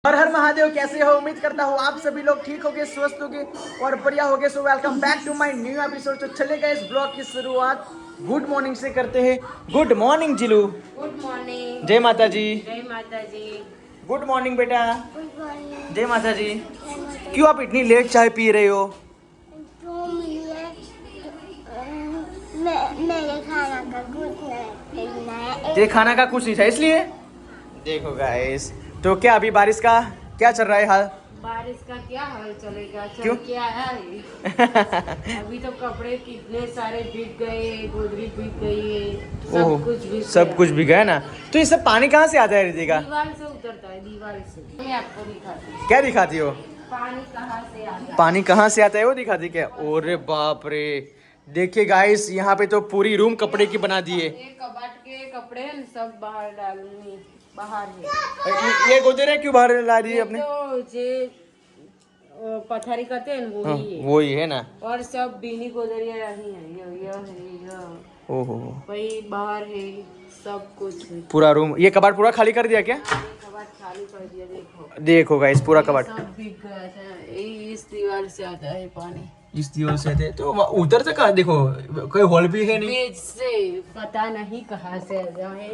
हर हर महादेव। कैसे हो? उम्मीद करता हूँ आप सभी लोग ठीक होगे, स्वस्थ होगे और बढ़िया होगे। So welcome back to my new episode. तो चलेगा इस ब्लॉग की शुरुआत गुड मॉर्निंग से करते हैं। गुड मॉर्निंग जिलू। Good morning. जय माता जी। जय माता जी। गुड मॉर्निंग बेटा। Good morning. जय माता जी। क्यों आप इतनी लेट चाय पी रहे हो? तो मेरे खाना का कुछ नहीं। ये खाना का कुछ नहीं था इसलिए। देखो गाइस, तो क्या अभी बारिश का क्या चल रहा है हाल? बारिश का क्या हाल चलेगा, क्यों? चल के आया है। अभी तो कपड़े कितने सारे भीग गए, गोदरी भीग गई है, ओह, सब कुछ भीग सब गया। कुछ भीगा है ना। तो ये सब पानी कहाँ से आता है रितिका? दीवार से उतरता है, दीवार से। मैं आपको दिखाती हूँ क्या दिखाती हो? पानी कहाँ से आता है। पानी कहाँ से आता है वो दिखाती क्या? ओरे बाप रे, देखिए गाइस, यहाँ पे तो पूरी रूम कपड़े की बना दी है। ये कबाट के कपड़े हैं, सब बाहर डालनी, बाहर है। ये गोदरे क्यों बाहर ला रही है ये अपने? तो जे पथारी करते हैं वो हाँ, ही है। वो ही है ना। और सब बीनी गोदरिया यही है, ये है, ओहो, वही बाहर है, सब कुछ है। पूरा रूम, ये कबाड़ पूरा खाली कर दिया क्या? ये कबाड़ खाली कर दिया, देखो। देखो गाइस, पूरा ये कबाड़ सब भीग गया था, ये इस दीवार से आता है पानी। इस दीवार से थे तो उधर से कहा, देखो कोई हॉल भी है नहीं। बेज से पता नहीं कहाँ से आया है।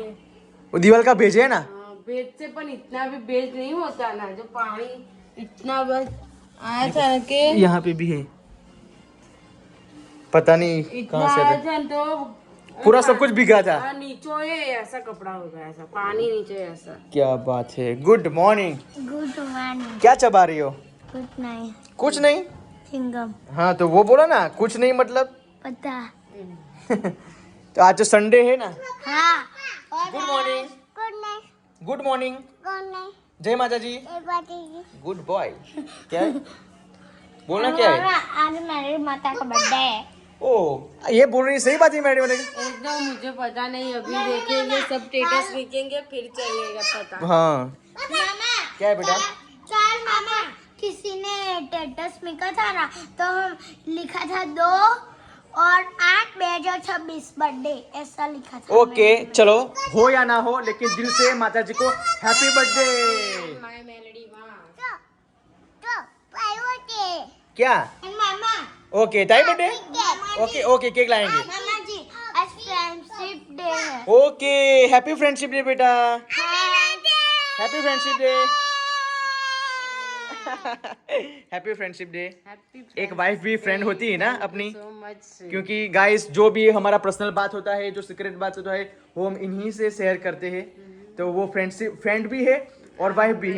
वो दीवार का भेजे है ना। बेज से पर इतना भी बेज नहीं होता ना, जो पानी इतना बस आया था ना के यहाँ पे भी है, पता नहीं इतना कहाँ से आया आता है। था तो पूरा सब कुछ भीगा था। नीचे ऐसा कपड़ा होगा, ऐसा पानी नीचे ऐसा। क्या बात है। Good morning. Good morning. क्या चबा रही हो? Good night. कुछ नहीं। चिंगम। हाँ तो वो बोला ना, कुछ नहीं मतलब। पता। तो आज तो संडे है ना। हाँ। Good morning. Good night. Good morning. Good night. जय माता जी। एक बात है, गुड बॉय। क्या है? बोलना क्या है? आज मेरी माता का बर्थडे है। ओ, ये बोल रही सही बात है मैडम ने। एकदम मुझे पता नहीं, अभी देखेंगे, सब स्टेटस देखेंगे फिर चलेगा पता। हाँ, मामा क्या है बेटा? कल मामा किसी ने स्टेटस लिखा था ना, तो हम लिखा था 2 और 8 2026 बर्थडे, ऐसा लिखा था। ओके चलो, हो या ना हो, लेकिन दिल से माता जी को हैप्पी बर्थडे। माय मेलोडी माँ। तो पाइवटे क्या? मामा ओके, ताई बर्थडे। ओके ओके, केक लाएंगे। मामा जी आज फ्रेंडशिप डे है। ओके, हैप्पी फ्रेंडशिप डे बेटा। Happy friendship day. Happy friendship day. एक वाइफ भी फ्रेंड होती है ना अपनी, सो मच। क्योंकि गाइस जो भी हमारा पर्सनल बात होता है, जो सीक्रेट बात होता है, वो हम इन्हीं से शेयर करते हैं। तो वो फ्रेंडशिप, फ्रेंड भी है और वाइफ भी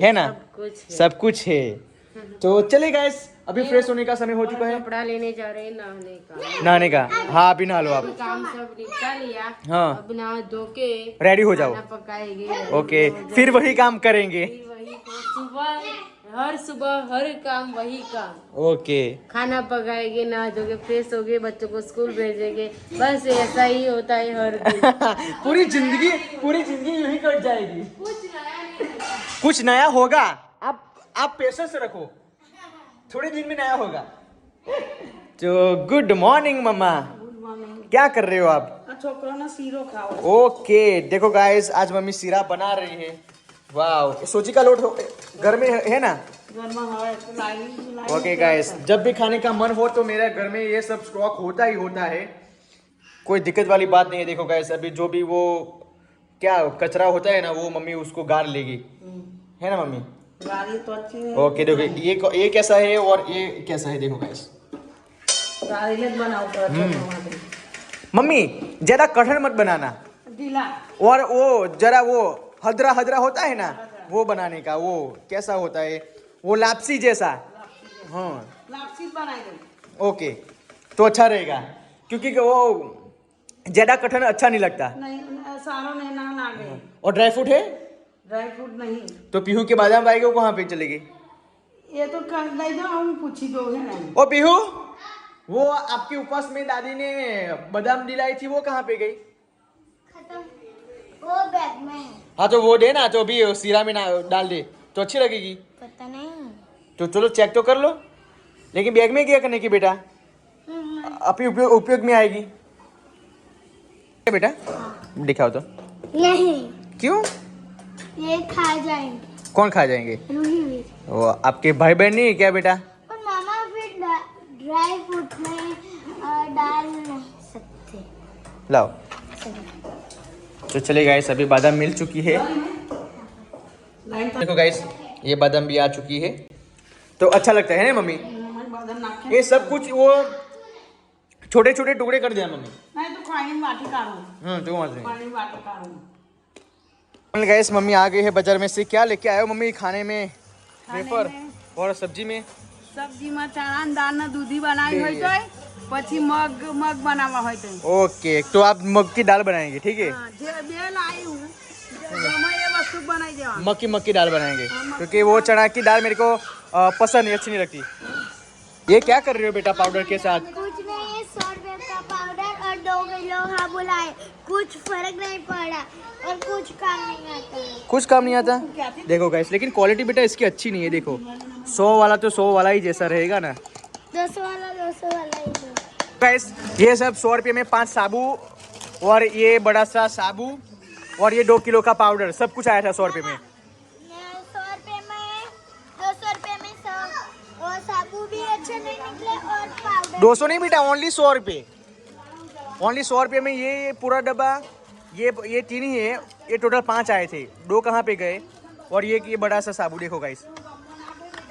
है ना। सब कुछ है। सब कुछ है। तो चले गाइस, अभी फ्रेश होने का समय हो चुका है, कपड़ा लेने जा रहे हैं, नहाने का। नहाने का। हाँ, अभी नहा लो आप। काम सब निपटा लिया। हाँ। अब नहा धो के रेडी हो जाओ। खाना पकाएंगे। ओके, फिर वही काम करेंगे। फिर वही तो सुबह हर काम वही काम। ओके। खाना पकाएंगे, नहा धोके फ्रेश होगे, बच्चों को स्कूल भेजेंगे, बस ऐसा ही होता है हर दिन। पूरी जिंदगी यूं ही कट जाएगी। कुछ नया नहीं होता। कुछ नया होगा। आप पेशेंस रखो, थोड़े दिन में नया होगा। तो गुड मॉर्निंग मम्मा। क्या कर रहे हो आप? छोकरों ना सीरो खाओ। ओके, देखो गाइस, आज मम्मी सीरा बना रही है। वाह, सोची का लोट घर में है ना। ओके गाइस, जब भी खाने का मन हो तो मेरे घर में ये सब स्टॉक होता ही होता है, कोई दिक्कत वाली बात नहीं है। देखो गाइस, अभी जो भी वो क्या कचरा होता है ना, वो मम्मी उसको गाड़ लेगी, है ना मम्मी? गाड़ी तो अच्छी है। ओके, देखो ये कैसा है और ये कैसा है, देखो गाइस। गाड़ी बनाओ तो मम्मी ज्यादा कठिन मत बनाना, ढीला। और वो जरा वो हदरा हदरा होता है ना, वो बनाने का। वो कैसा होता है, वो लापसी जैसा। हाँ, लापसी बनाएंगे। ओके, तो अच्छा रहेगा, क्योंकि वो ज्यादा कठिन अच्छा नहीं लगता। नहीं, सारों ने ना लागे। और ड्राई फ्रूट है? ड्राई फ्रूट नहीं। तो पीहू के बादाम आएगी, वो कहाँ पे चलेगी? ये तो कर नहीं दो, हम पूछी दोगे नहीं। ओ पीहू, वो आपके उपवास में दादी ने बादाम दिलाई थी, वो कहाँ पे गई? खत्म, वो बैग में है। हाँ तो वो दे ना, तो अभी सीरा में ना डाल दे तो अच्छी लगेगी। पता नहीं। तो चलो चेक तो कर लो, लेकिन बैग में क्या करने की बेटा, अभी उपयोग में आएगी बेटा। दिखाओ तो। नहीं, क्यों? ये खा जाएंगे। कौन खा जाएंगे? रूही भी। वो आपके भाई बहन नहीं है क्या बेटा? पर मामा फिर ड्राई फ्रूट में डाल नहीं सकते। लाओ। तो चले गाइस, अभी बादाम मिल चुकी है। देखो गाइस, ये बादाम भी आ चुकी है। तो अच्छा लगता है ना मम्मी? ये सब कुछ वो छोटे छोटे टुकड़े कर दिया मम्मी। नहीं तो खाने में बाटी काटो, तो वहाँ खाने में बाटी काटो। गाइस, मम्मी आ गई है बाजार में से। क्या लेके आए हो मम्मी खाने में? वेफर और सब्जी में? सब्जी में चना दाल ने दूधी बनाई होय तो પછી મગ બનાવવા હોય તો ओके, तो आप मग की दाल बनाएंगे, ठीक है? હા જે બે लाई हूं जमा ये वस्तु बनाई देवा मग की दाल बनाएंगे, क्योंकि वो चना की दाल मेरे को पसंद नहीं, अच्छी नहीं लगती। ये क्या कर रहे हो बेटा पाउडर के साथ? कुछ नहीं, 100 रुपए का पाउडर और 2 किलो हाँ बुलाए, कुछ फर्क नहीं पड़ा और कुछ काम नहीं आता है। कुछ काम नहीं आता। देखो गाइस, लेकिन क्वालिटी बेटा इसकी अच्छी नहीं है। देखो 100 वाला तो 100 वाला ही जैसा रहेगा ना। 200 वाला ही दो। गाइस, ये सब 100 रुपये में 5 साबू और ये बड़ा सा साबू और ये 2 किलो का पाउडर, सब कुछ आया था 100 रुपये में। 100 रुपए में 200 रुपए में सब और साबु भी अच्छे नहीं निकले और पाउडर 200 नहीं बेटा, ओनली 100 रुपये। ओनली 100 रुपये में ये पूरा डब्बा, ये 3 ही है, ये टोटल 5 आए थे, 2 कहाँ पे गए? और ये बड़ा सा साबू देखो गाइस,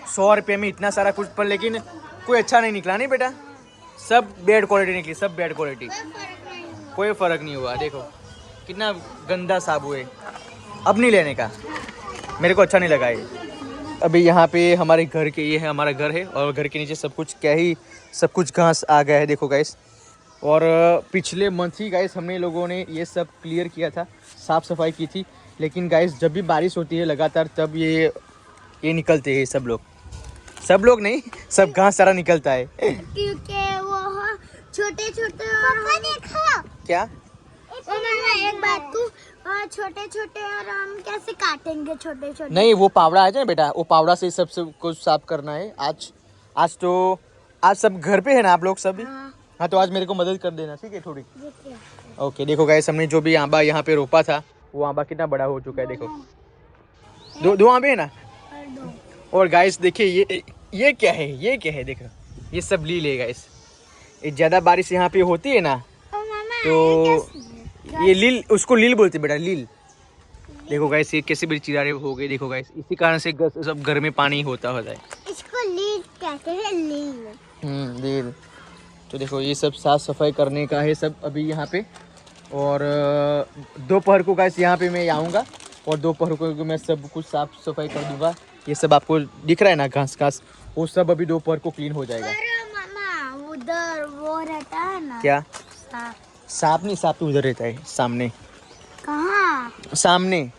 100 रुपये में इतना सारा कुछ, पर लेकिन कोई अच्छा नहीं निकला नहीं बेटा, सब बैड क्वालिटी निकली, सब बैड क्वालिटी, कोई फर्क नहीं हुआ। देखो कितना गंदा साबू है, अब नहीं लेने का, मेरे को अच्छा नहीं लगा ये। अभी यहाँ पे हमारे घर के, ये है हमारा घर है और घर के नीचे सब कुछ क्या ही सब कुछ घास आ गया है, देखो गाइस। और पिछले मंथ ही गाइस हमने लोगों ने ये सब क्लियर किया था, साफ़ सफाई की थी, लेकिन गाइस जब भी बारिश होती है लगातार तब ये निकलते हैं सब लोग नहीं, सब घास सारा निकलता है। क्योंकि वो छोटे छोटे और देखो क्या एक बात तू छोटे छोटे और हम कैसे काटेंगे छोटे छोटे? नहीं, वो पावड़ा है ना बेटा, वो पावड़ा से सब कुछ साफ करना है। आज सब घर पे है ना आप लोग सभी? हाँ, तो आज मेरे को मदद कर देना, ठीक है थोड़ी? ओके। देखो गाइस, हमने जो भी आंबा यहाँ पे रोपा था वो आंबा कितना बड़ा हो चुका है, देखो दो आंबे है ना। और गाइस देखिए ये क्या है देखो, ये सब लील है गाइस। ये ज़्यादा बारिश यहाँ पे होती है ना तो ये लील, उसको लील बोलते हैं बेटा, लील। देखो गाइस, ये कैसे बड़ी चिरारे हो गई, देखो गाइस, इसी कारण से सब घर में पानी होता है। इसको लील कहते हैं, लील। लील। तो देखो ये सब साफ सफाई करने का है सब अभी यहाँ पे। और दोपहर को गाइस यहाँ पे मैं आऊँगा और दोपहर को मैं सब कुछ साफ सफाई कर दूँगा। ये सब आपको दिख रहा है ना घास, वो सब अभी दोपहर को क्लीन हो जाएगा। मामा उधर वो रहता है ना, क्या? सांप। सांप तो उधर रहता है, सामने। कहाँ? सामने,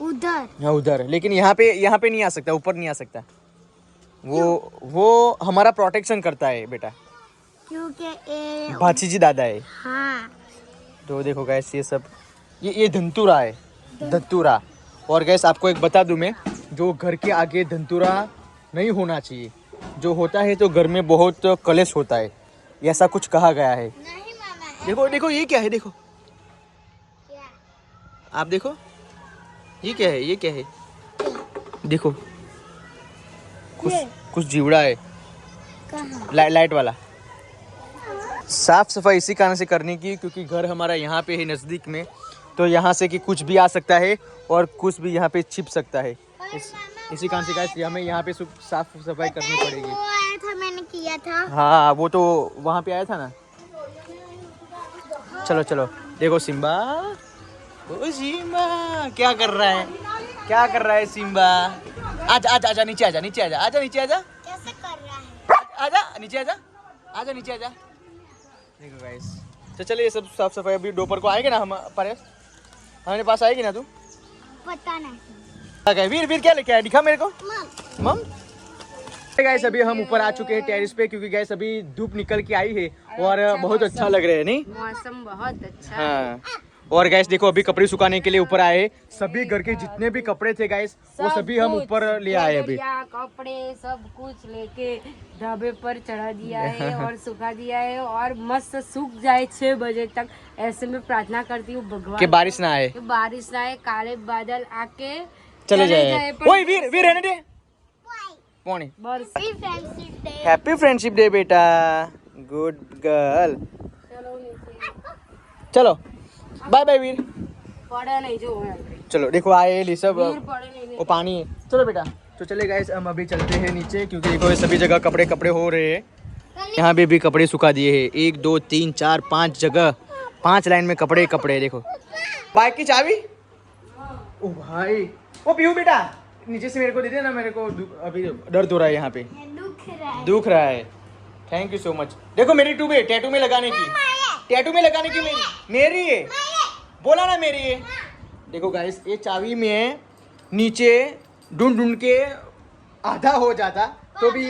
उधर। हाँ उधर, लेकिन यहाँ पे नहीं आ सकता, ऊपर नहीं आ सकता। वो हमारा प्रोटेक्शन करता है बेटा, क्योंकि भाची जी दादा है। हाँ। तो देखो गैस, ये सब ये धंतुरा है, धंतुरा। और गैस आपको एक बता दूं मैं, जो घर के आगे धंतुरा नहीं होना चाहिए, जो होता है तो घर में बहुत कलेश होता है, ऐसा कुछ कहा गया है। नहीं मामा। देखो ये क्या है, देखो क्या? आप देखो ये क्या है देखो, कुछ जीवड़ा है, कहाँ? लाइट वाला। साफ सफाई इसी कारण से करने की, क्योंकि घर हमारा यहाँ पे है नज़दीक में, तो यहाँ से कि कुछ भी आ सकता है और कुछ भी यहाँ पे छिप सकता है। इसी कारण से गाइस हमें यहाँ पे साफ सफाई करनी पड़ेगी। वो आया था, मैंने किया था। हाँ, वो तो वहाँ पे आया था ना। चलो देखो सिम्बा, ओ सिम्बा क्या कर रहा है सिम्बा? आजा नीचे आजा कैसे कर रहा है? नीचे आजा। देखो गाइस, तो चलिए सब साफ सफाई अभी दोपहर को आएंगे ना हम, परेश हमारे पास आएगी ना तू? पता नहीं। क्या वीर क्या लेके आया, दिखा मेरे को। मम। गाइस अभी हम ऊपर आ चुके हैं टेरिस पे, क्योंकि गाइस अभी धूप निकल के आई है और बहुत अच्छा लग रहा है, नहीं? मौसम बहुत अच्छा है। हाँ। और गाइस देखो अभी कपड़े सुखाने के लिए ऊपर आए, सभी घर के जितने भी कपड़े थे गाइस वो सभी हम ऊपर ले आए अभी। कपड़े सब कुछ लेके ढाबे पर चढ़ा दिया है और सुखा दिया है, और मस्त सूख जाए 6 बजे तक। ऐसे में प्रार्थना करती हूँ भगवान कि बारिश ना आए। बारिश ना आए, काले बादल आके चले जाए पर- ओए वीर वीर रहने दे पौनी बस friendship day happy friendship day बेटा गुड गर्ल चलो नीचे चलो बाय बाय वीर पड़ा नहीं जो है चलो देखो आए ये सब वीर पड़े नहीं वो पानी है चलो बेटा तो चले गाइस हम अभी चलते हैं नीचे क्योंकि देखो ये सभी जगह कपड़े कपड़े हो रहे हैं यहाँ पे भी कपड़े सुखा दिए हैं 1 2 3 4 5 जगह 5 लाइन में कपड़े कपड़े देखो बाइक की चाबी ओ भाई ओ पीहू बेटा नीचे से मेरे को दे देना मेरे को अभी दर्द हो रहा है यहाँ पे दुख रहा है थैंक यू सो मच देखो मेरी ट्यूब है टैटू में लगाने की टैटू में लगाने की मेरी है बोला ना मेरी है देखो गाइस ये चाबी में नीचे ढूंढ ढूंढ के आधा हो जाता तो भी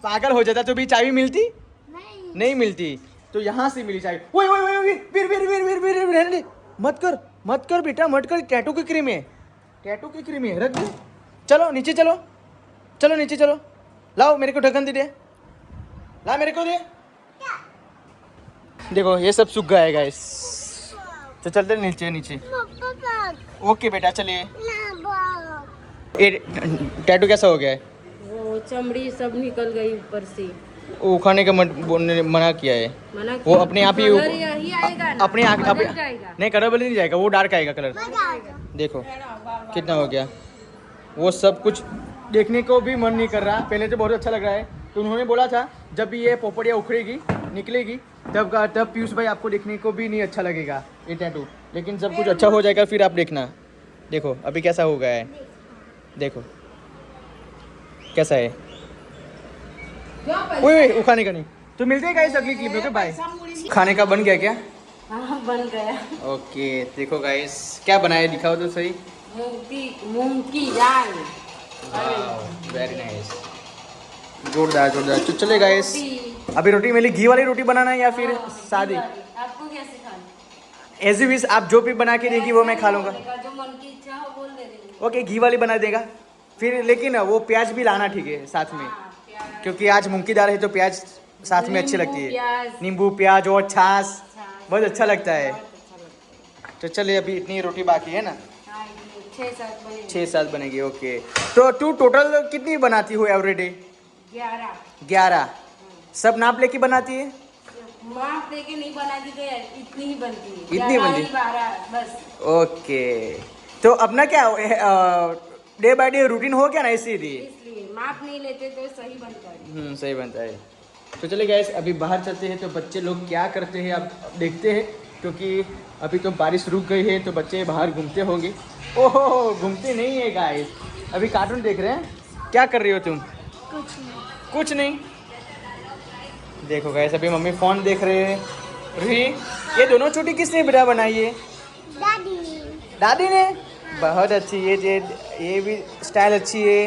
पागल हो जाता तो भी चाबी मिलती नहीं मिलती तो यहाँ से मिली चाबी ओए ओए ओए वीर वीर वीर वीर वीर रहने दे मत कर बेटा मत कर टैटू की क्रीम है रख दे चलो नीचे चलो नीचे चलो लाओ मेरे को ढक्कन दे ला मेरे को दे देखो ये सब सूख गया है गाइस तो चलते नीचे ओके बेटा चलिए ये टैटू कैसा हो गया है वो चमड़ी सब निकल गई ऊपर से वो उखाड़ने का मना किया है मना वो अपने आप ही कलर यही आएगा ना अपने आप बदल जाएगा नहीं कलर बदल नहीं जाएगा वो डार्क आएगा कलर देखो कितना हो गया वो सब कुछ देखने को भी मन नहीं कर रहा पहले तो बहुत अच्छा लग रहा है तो उन्होंने बोला था जब भी ये पोपड़िया उखड़ेगी निकलेगी तब पीयूष भाई आपको देखने को भी नहीं अच्छा लगेगा ये टैटू लेकिन सब कुछ अच्छा हो जाएगा फिर आप देखना देखो अभी कैसा हो गया है देखो कैसा है ओए उखाने का नहीं तो मिलते हैं गाइस अगली क्लिप में ओके बाय खाने का बन गया क्या हाँ बन गया ओके देखो गाइस क्या बनाया दिखाओ तो सही मूंग की दाल वेरी नाइस जोरदार तो चले गाइस अभी रोटी मिली घी वाली रोटी बनाना है या फिर सादी आपको क्या सिखाना एज यू विश आप जो भी बना के देगी वो मैं खा लूँगा जो मन की इच्छा हो बोल दे देंगे ओके घी वाली बना देगा फिर लेकिन वो प्याज भी लाना ठीक है साथ में क्योंकि आज मूंग की दाल है तो प्याज साथ में अच्छी लगती है नींबू प्याज और छाछ बहुत अच्छा लगता है तो चलिए अभी इतनी रोटी बाकी है ना 6-7 बनेगी ओके तो तू टोटल कितनी बनाती हो एवरीडे 11 सब नाप लेके बनाती है माप लेके नहीं बनाती तो इतनी ही बनती है इतनी बनती 12 बस ओके तो अपना क्या डे बाय डे रूटीन हो गया ना इसीलिए इसलिए माप नहीं लेते तो सही बनता है सही बनता है तो चलिए गाइस अभी बाहर चलते हैं तो बच्चे लोग क्या करते हैं आप देखते हैं क्योंकि अभी तो बारिश रुक गई है तो बच्चे बाहर घूमते होंगे ओहो घूमते नहीं है गाइस अभी कार्टून देख रहे हैं क्या कर रही हो तुम कुछ नहीं देखो गाइस अभी मम्मी फोन देख रहे हैं रूही ये दोनों छोटी किसने बेटा बनाई है दादी ने बहुत अच्छी ये भी स्टाइल अच्छी है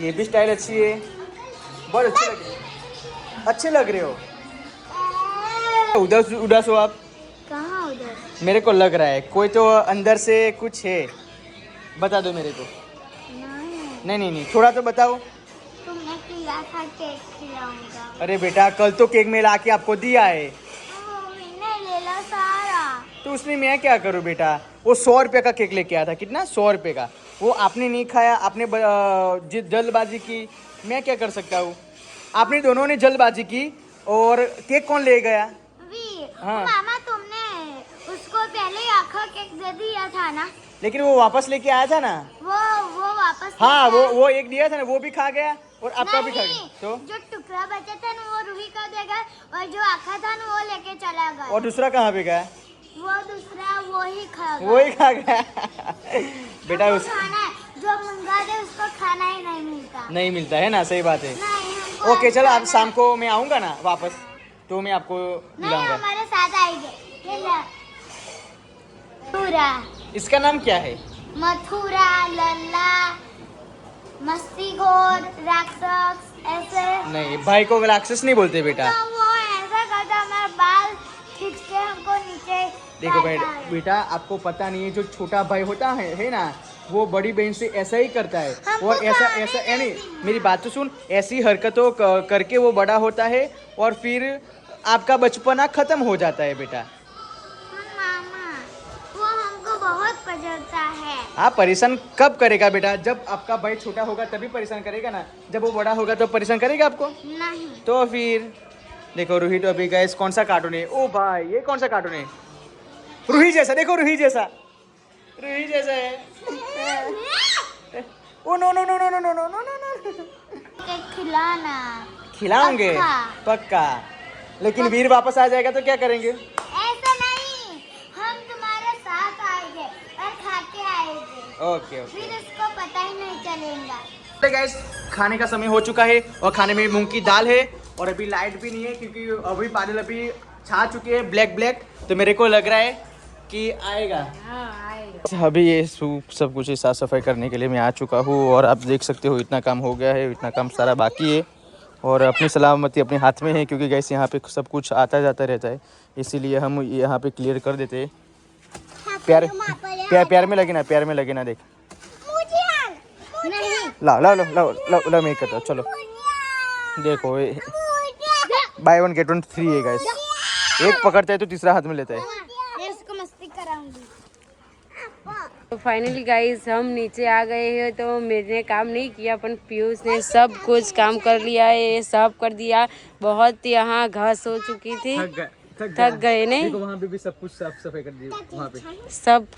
ये भी स्टाइल अच्छी है बहुत अच्छे लग रहे हो उदास हो आप कहाँ उधर मेरे को लग रहा है कोई तो अंदर से कुछ है बता दो मेरे को नहीं थोड़ा तो बताओ तुमने खिला था केक खिलाऊंगा अरे बेटा कल तो केक में ला के आपको दिया है मैंने ले ला सारा तो उसमें मैं क्या करूँ बेटा वो 100 रुपये का केक लेके आया था कितना 100 रुपये का वो आपने नहीं खाया आपने जल्दबाजी की मैं क्या कर सकता हूँ आपने दोनों ने जल्दबाजी की और केक कौन ले गया हाँ मामा तुमने उसको पहले ही आखा केक दे दिया था ना लेकिन वो वापस लेके आया था ना वो वापस हाँ लेके आया। वो एक दिया था ना वो भी खा गया और आपका भी खा गया नहीं, तो जो टुकड़ा बचा था ना वो रूही का देगा और जो आखा था ना वो लेके चला गया और दूसरा कहाँ पे गया वो दूसरा वो ही खा गया वो ही खा गया बेटा हमको उस खाना है जो मंगा दे उसको खाना ही नहीं मिलता नहीं मिलता है ना सही बात है नहीं हमको ओके चलो आप खाना शाम को मैं आऊँगा ना वापस तो मैं आपको नहीं मिलाऊंगा हमारे साथ आएंगे ये ले। मथुरा इसका नाम क्या है मथुरा लल्ला मस्तीखोर राक्षस ऐसे नहीं भाई को राक्षस नहीं बोलते बेटा तो वो ऐसा करता हमारे बाल खींच के हमको नीचे देखो डालता है। बेटा आपको पता नहीं है जो छोटा भाई होता है ना वो बड़ी बहन से ऐसा ही करता है हमको और ऐसा खाने ऐसा नहीं यानी देती। मेरी बात तो सुन ऐसी हरकतों करके वो बड़ा होता है और फिर आपका बचपना खत्म हो जाता है बेटा मामा वो हमको बहुत पजरता है। आप परेशान कब करेगा बेटा? जब आपका भाई छोटा होगा तभी परेशान करेगा ना, जब वो बड़ा होगा तो परेशान करेगा आपको? नहीं। तो फिर देखो रूही तो अभी गाइस कौन सा कार्टून है? ओ भाई ये कौन सा कार्टून है? रूही जैसा, देखो रूही जैसा, रूही जैसा है। Oh no no no no no no no no no. खिलाना। खिलाओगे पक्का, लेकिन वीर वापस आ जाएगा तो क्या करेंगे? ऐसा नहीं, हम तुम्हारे साथ आएंगे और खा के आएंगे। Okay okay. फिर इसको पता ही नहीं चलेगा। तो गाइस खाने का समय हो चुका है और खाने में मूंग की दाल है और अभी लाइट भी नहीं है क्योंकि अभी बादल अभी छा चुके हैं ब्लैक ब्लैक, तो मेरे को लग रहा है कि आएगा। हाँ आएगा। अभी ये सब कुछ साफ सफाई करने के लिए मैं आ चुका हूँ और आप देख सकते हो इतना काम हो गया है, इतना काम सारा बाकी है और अपनी सलामती अपने हाथ में है क्योंकि गैस यहाँ पे सब कुछ आता जाता रहता है, इसीलिए हम यहाँ पे क्लियर कर देते हैं। प्यार प्यार प्यार में लगे ना, प्यार में लगे ना। देख नहीं। लाओ लाओ लाओ लाओ लाओ मैं करता हूँ, चलो देखो by one get one free है गाइस, एक पकड़ता है तो तीसरा हाथ में लेता है। इसको मस्ती कराऊंगी। तो फाइनली गाइस हम नीचे आ गए हैं, तो मैंने काम नहीं किया पर पीयूष ने सब कुछ काम कर लिया है, सब कर दिया। बहुत यहाँ घास हो चुकी थी, थक गए नहीं। देखो वहाँ पे भी सब कुछ साफ सफाई कर दी, वहाँ पे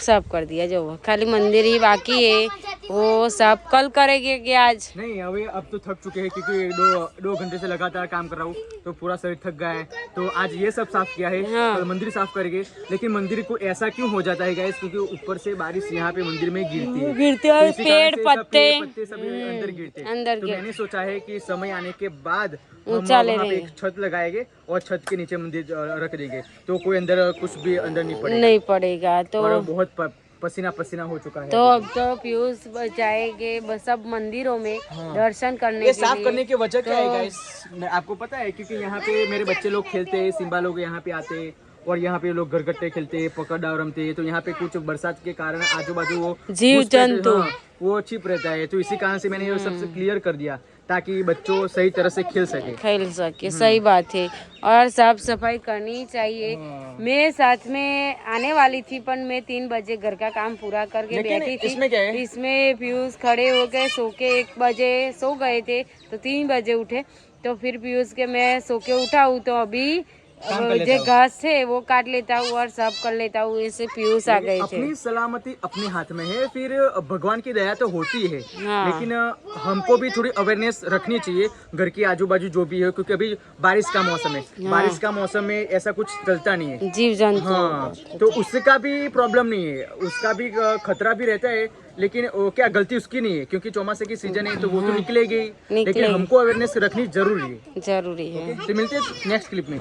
सब कर दिया, जो खाली मंदिर ही बाकी है वो सब कल करेंगे कि आज नहीं। अभी अब तो थक चुके हैं क्योंकि दो घंटे से लगातार काम कर रहा हूँ तो पूरा शरीर थक गया है, तो आज ये सब साफ किया है। हाँ। कल मंदिर साफ करेंगे, लेकिन मंदिर को ऐसा क्यों हो जाता है गाइस क्योंकि ऊपर से बारिश यहाँ पे मंदिर में गिरती है, गिरते और तो इसी कारण पेड़ से सब पत्ते पत्ते सभी अंदर गिरते हैं। अंदर तो गिर- मैंने सोचा है कि समय आने के बाद हम ऊंचा ले वहाँ पे लेंगे। एक छत लगाएंगे और छत के नीचे मंदिर रख देंगे, तो कोई अंदर कुछ भी अंदर नहीं पड़ेगा। नहीं पड़ेगा। तो और बहुत पसीना पसीना हो चुका है। तो अब तो पीयूष जाएंगे सब मंदिरों में दर्शन करने ये के साफ लिए। करने की वजह क्या है तो- गाइस, आपको पता है? क्योंकि यहाँ पे मेरे बच्चे लोग खेलते हैं, सिम्बा लोग यहाँ पे आते हैं और यहाँ पे लोग गरगट्टे खेलते हैं, पकड़ दाव रमते हैं, तो यहाँ पे कुछ बरसात के कारण आजू बाजू वो जीव घुस रहते- जंतु। हाँ, वो छिप रहता है, तो इसी कारण से मैंने ये सबसे क्लियर कर दिया ताकि बच्चों सही तरह से खेल सके। खेल सके, सही बात है। और साफ सफाई करनी चाहिए। मैं साथ में आने वाली थी पर मैं 3 बजे घर का काम पूरा करके लेकिन बैठी थी। इसमें क्या है? इसमें पीयूष खड़े हो गए, सो के 1 बजे सो गए थे तो 3 बजे उठे, तो फिर पीयूष के मैं सो के उठा हूँ तो अभी काम कर लेता जो हूँ। घास थे वो काट लेता हूँ और सब कर लेता हूँ। इससे पीयूष आ गए थे। अपनी सलामती अपने हाथ में है, फिर भगवान की दया तो होती है। हाँ। लेकिन हमको भी थोड़ी अवेयरनेस रखनी चाहिए घर के आजू बाजू जो भी है, क्योंकि अभी बारिश का मौसम है। बारिश का मौसम में ऐसा कुछ चलता नहीं है। जीव जंतु। हाँ, तो उसका भी प्रॉब्लम नहीं है, उसका भी खतरा भी रहता है, लेकिन वो क्या गलती उसकी नहीं है क्योंकि चौमासे की सीजन है तो वो तो निकलेगी, लेकिन हमको अवेयरनेस रखनी जरूरी है। जरूरी है। तो मिलते हैं नेक्स्ट क्लिप में।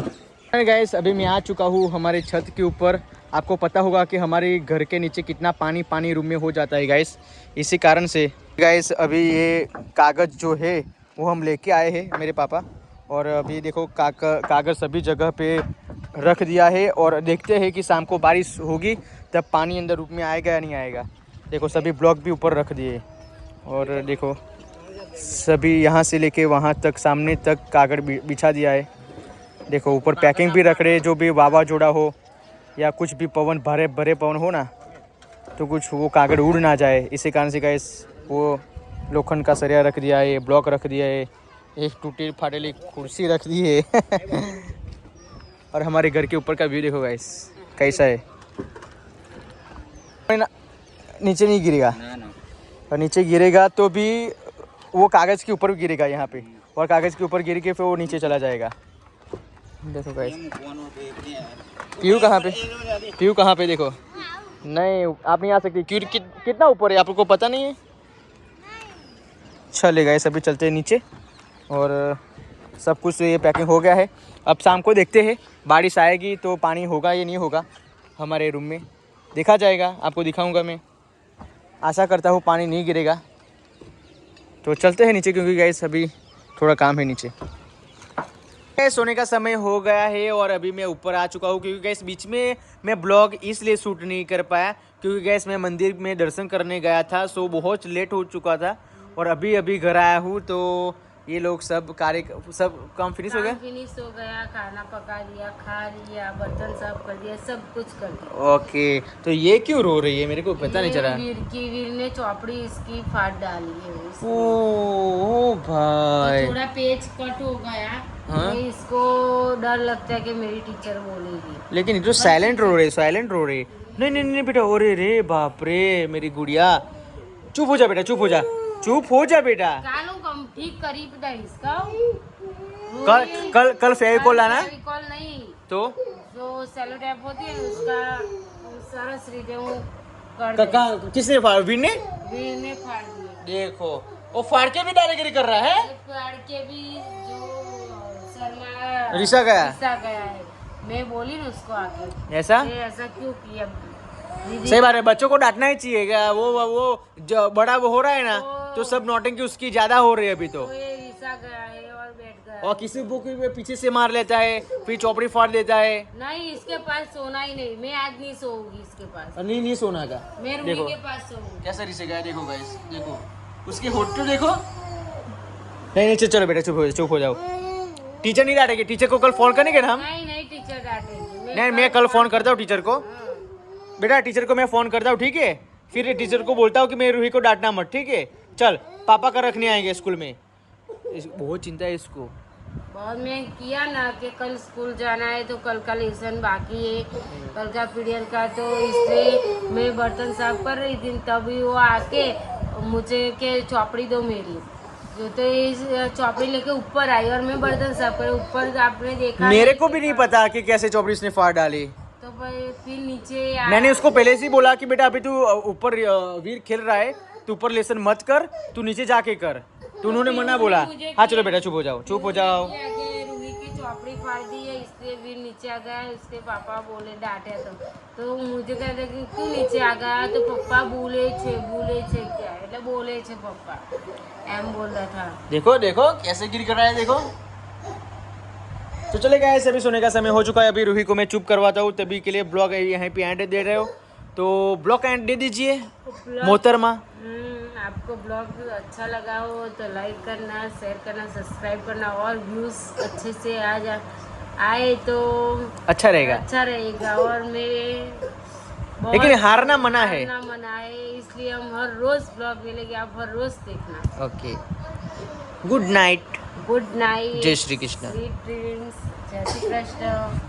गाइस अभी मैं आ चुका हूँ हमारे छत के ऊपर। आपको पता होगा कि हमारे घर के नीचे कितना पानी रूम में हो जाता है गाइस, इसी कारण से गाइस अभी ये कागज़ जो है वो हम लेके आए हैं मेरे पापा, और अभी देखो कागज़ सभी जगह पे रख दिया है और देखते हैं कि शाम को बारिश होगी तब पानी अंदर रूम में आएगा या नहीं आएगा। देखो सभी ब्लॉक भी ऊपर रख दिए और देखो सभी यहाँ से लेके वहाँ तक सामने तक कागज़ बिछा दिया है। देखो ऊपर पैकिंग भी रख रहे, जो भी वावाजोड़ा हो या कुछ भी पवन भरे पवन हो ना, तो कुछ वो कागज़ उड़ ना जाए, इसी कारण से गाइस वो लोखंड का सरिया रख दिया है, ब्लॉक रख दिया है, एक टूटी फाटेली कुर्सी रख दी है और हमारे घर के ऊपर का व्यू देखो गाइस कैसा है। नीचे नहीं गिरेगा, और नीचे गिरेगा तो भी वो कागज़ के ऊपर भी गिरेगा यहाँ पे, और कागज़ के ऊपर गिर के फिर वो नीचे चला जाएगा। देखो गाइस पीयू कहाँ पे देखो, नहीं आप नहीं आ सकते क्योंकि कितना ऊपर है आपको पता नहीं है। चले गाइस अभी चलते हैं नीचे और सब कुछ ये पैकिंग हो गया है। अब शाम को देखते हैं बारिश आएगी तो पानी होगा या नहीं होगा हमारे रूम में, देखा जाएगा, आपको दिखाऊंगा मैं। आशा करता हूँ पानी नहीं गिरेगा, तो चलते हैं नीचे क्योंकि गाइस अभी थोड़ा काम है नीचे। सोने का समय हो गया है और अभी मैं ऊपर आ चुका हूँ क्योंकि गैस बीच में मैं ब्लॉग इसलिए शूट नहीं कर पाया क्योंकि गैस मैं मंदिर में दर्शन करने गया था, सो बहुत लेट हो चुका था और अभी घर आया हूँ। तो ये लोग सब कार्य सब काम फिनिश हो गया। फिनिश हो गया, खाना पका लिया, खा लिया, बर्तन साफ कर दिया, सब कुछ कर दिया। ओके, तो ये क्यों रो रही है, मेरे को पता नहीं चला। वीर ने चौपड़ी इसकी फाड़ डाली है इसलिए। ओ भाई, तो थोड़ा पेज कट हो गया। हाँ? तो इसको डर लगता है कि मेरी टीचर बोलेगी। लेकिन ये तो साइलेंट रो रही, साइलेंट रो रही। नहीं नहीं नहीं बेटा, अरे रे बाप रे मेरी गुड़िया, चुप हो जा बेटा, चुप हो जा, चुप हो जा बेटा। कानू कम ठीक करीब था इसका। कल कल कल फेविकॉल लाना। फेविकॉल नहीं, तो जो सेलो टैप होती है उसका सरस रीते वो कर दे। किसने फाड़, वीर ने फाड़ दिया। देखो वो फाड़ के भी दादागिरी कर रहा है। फाड़ के भी जो शर्मा रिसा गया है। मैं बोली ना उसको आके, ऐसा। ये ऐसा क्यों किया दीदी? सही बात है, बच्चों को डांटना ही चाहिए क्या। वो जो बड़ा वो हो रहा है ना, तो सब नौटंकी उसकी ज्यादा हो रही है अभी तो। तो ये रिसा गया है और बैठ गया और किसी बुक में पीछे से मार लेता है, फिर चौपड़ी फाड़ देता है। नहीं, इसके पास सोना ही नहीं। मैं आज नहीं सोऊंगी इसके पास। नहीं नहीं सोना का। मैं रूही के पास सोऊंगी। कैसा रिसे गया, देखो गाइस, देखो उसके होठ तो देखो। नहीं नहीं चलो बेटा, चुप हो जाओ। टीचर नहीं डांटेगी, टीचर को कल फोन करेंगे ना हम। नहीं टीचर डांटेंगे। नहीं, मैं कल फोन करता हूँ टीचर को। बेटा टीचर को मैं फोन करता हूँ, ठीक है। फिर टीचर को बोलता हूँ कि मैं रूही को डांटना मत, ठीक है। चल पापा का रखने आएंगे स्कूल में। बहुत चिंता है इसको। बहुत मैं किया ना कि कल स्कूल जाना है, तो कल का लेसन बाकी है, कल का पीरियड का, तो इसलिए मैं बर्तन साफ कर रही थी, तभी वो आके मुझे के चौपड़ी दो मेरी, जो तो इस चौपड़ी लेके ऊपर आई और मैं बर्तन साफ कर ऊपर। आपने देखा मेरे को भी नहीं पता कि कैसे चौपड़ी इसने फाड़ डाली। तो फिर नीचे आया। मैंने उसको पहले से ही बोला कि बेटा अभी तू ऊपर वीर खेल रहा है, तू ऊपर लेसन मत कर, तू नीचे जाके कर। तो उन्होंने मना बोला। हाँ चलो बेटा चुप हो जाओ, चुप हो जाओ। रूही की चौपड़ी फाड़ दी है, इसलिए वीर नीचे आ गया। उसके पापा बोले डांटे तो मुझे कहते कि क्यों नीचे आ गया, तो पप्पा बोले छे क्या એટલે बोले छे पप्पा एम बोल रहा था। देखो देखो कैसे गिर कर रहा है, देखो। तो चले गए, अभी सोने का समय हो चुका है। अभी रूही को मैं चुप करवाता हूँ, तभी के लिए ब्लॉग यहाँ पे एंड दे रहे हो, तो ब्लॉग एंड दे दीजिए मोहतरमा। आपको ब्लॉग अच्छा लगा हो तो लाइक करना, शेयर करना, सब्सक्राइब करना, और व्यूज अच्छे से आए तो अच्छा रहेगा। और मेरे लेकिन हारना मना है, इसलिए हम हर रोज ब्लॉग मिलेंगे, आप हर रोज देखना। Okay, good night, good night, जय श्री कृष्ण। स्वीट ड्रीम्स, जय श्री कृष्ण।